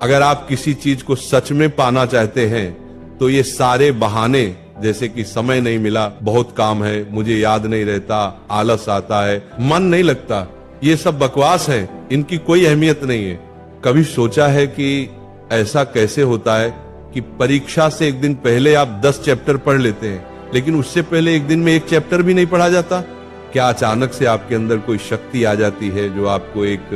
अगर आप किसी चीज को सच में पाना चाहते हैं तो ये सारे बहाने, जैसे कि समय नहीं मिला, बहुत काम है, मुझे याद नहीं रहता, आलस आता है, मन नहीं लगता, ये सब बकवास है, इनकी कोई अहमियत नहीं है। कभी सोचा है कि ऐसा कैसे होता है कि परीक्षा से एक दिन पहले आप 10 चैप्टर पढ़ लेते हैं, लेकिन उससे पहले एक दिन में एक चैप्टर भी नहीं पढ़ा जाता? क्या अचानक से आपके अंदर कोई शक्ति आ जाती है जो आपको एक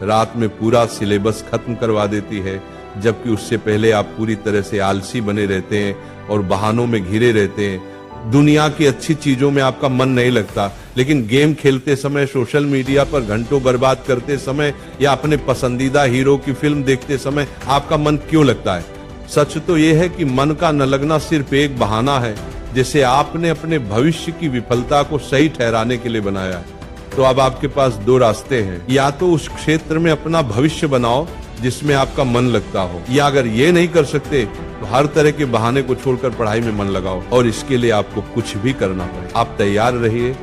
रात में पूरा सिलेबस खत्म करवा देती है, जबकि उससे पहले आप पूरी तरह से आलसी बने रहते हैं और बहानों में घिरे रहते हैं। दुनिया की अच्छी चीजों में आपका मन नहीं लगता, लेकिन गेम खेलते समय, सोशल मीडिया पर घंटों बर्बाद करते समय या अपने पसंदीदा हीरो की फिल्म देखते समय आपका मन क्यों लगता है? सच तो यह है कि मन का न लगना सिर्फ एक बहाना है, जिसे आपने अपने भविष्य की विफलता को सही ठहराने के लिए बनाया है। तो अब आपके पास 2 रास्ते हैं, या तो उस क्षेत्र में अपना भविष्य बनाओ जिसमें आपका मन लगता हो, या अगर ये नहीं कर सकते तो हर तरह के बहाने को छोड़कर पढ़ाई में मन लगाओ, और इसके लिए आपको कुछ भी करना पड़े। आप तैयार रहिए,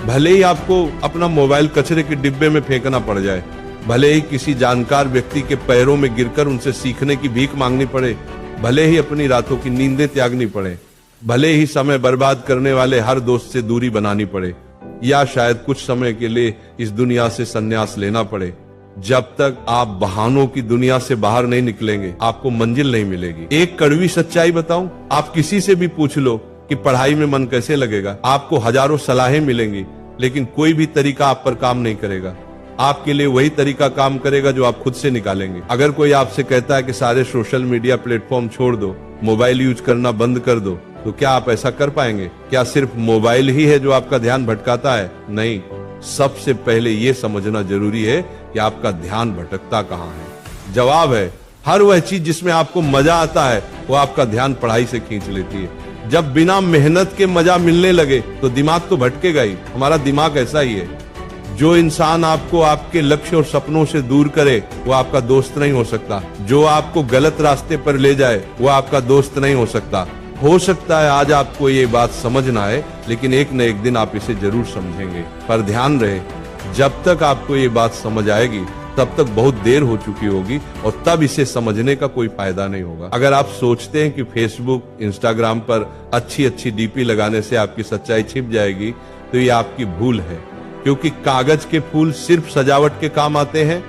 भले ही आपको अपना मोबाइल कचरे के डिब्बे में फेंकना पड़ जाए, भले ही किसी जानकार व्यक्ति के पैरों में गिरकर उनसे सीखने की भीख मांगनी पड़े, भले ही अपनी रातों की नींदें त्यागनी पड़े, भले ही समय बर्बाद करने वाले हर दोस्त से दूरी बनानी पड़े, या शायद कुछ समय के लिए इस दुनिया से संन्यास लेना पड़े, जब तक आप बहानों की दुनिया से बाहर नहीं निकलेंगे आपको मंजिल नहीं मिलेगी। एक कड़वी सच्चाई बताऊं, आप किसी से भी पूछ लो कि पढ़ाई में मन कैसे लगेगा, आपको हजारों सलाहें मिलेंगी, लेकिन कोई भी तरीका आप पर काम नहीं करेगा। आपके लिए वही तरीका काम करेगा जो आप खुद से निकालेंगे। अगर कोई आपसे कहता है कि सारे सोशल मीडिया प्लेटफॉर्म छोड़ दो, मोबाइल यूज करना बंद कर दो, तो क्या आप ऐसा कर पाएंगे? क्या सिर्फ मोबाइल ही है जो आपका ध्यान भटकाता है? नहीं, सबसे पहले ये समझना जरूरी है कि आपका ध्यान भटकता कहाँ है। जवाब है, हर वह चीज जिसमें आपको मजा आता है वो आपका ध्यान पढ़ाई से खींच लेती है। जब बिना मेहनत के मजा मिलने लगे तो दिमाग तो भटकेगा ही। हमारा दिमाग ऐसा ही है। जो इंसान आपको आपके लक्ष्य और सपनों से दूर करे वो आपका दोस्त नहीं हो सकता। जो आपको गलत रास्ते पर ले जाए वो आपका दोस्त नहीं हो सकता। हो सकता है आज आपको ये बात समझ ना आए, लेकिन एक न एक दिन आप इसे जरूर समझेंगे। पर ध्यान रहे, जब तक आपको ये बात समझ आएगी तब तक बहुत देर हो चुकी होगी, और तब इसे समझने का कोई फायदा नहीं होगा। अगर आप सोचते हैं कि फेसबुक, इंस्टाग्राम पर अच्छी अच्छी डीपी लगाने से आपकी सच्चाई छिप जाएगी, तो ये आपकी भूल है, क्योंकि कागज के फूल सिर्फ सजावट के काम आते हैं,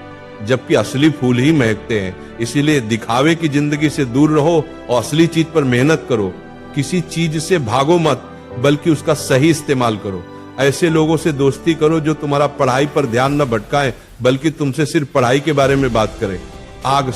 जबकि असली फूल ही महकते हैं। इसीलिए दिखावे की जिंदगी से दूर रहो और असली चीज पर मेहनत करो। किसी चीज से भागो मत, बल्कि उसका सही इस्तेमाल करो। ऐसे लोगों से दोस्ती करो जो तुम्हारा पढ़ाई पर ध्यान न भटकाएं, बल्कि तुमसे सिर्फ पढ़ाई के बारे में बात करें। आग से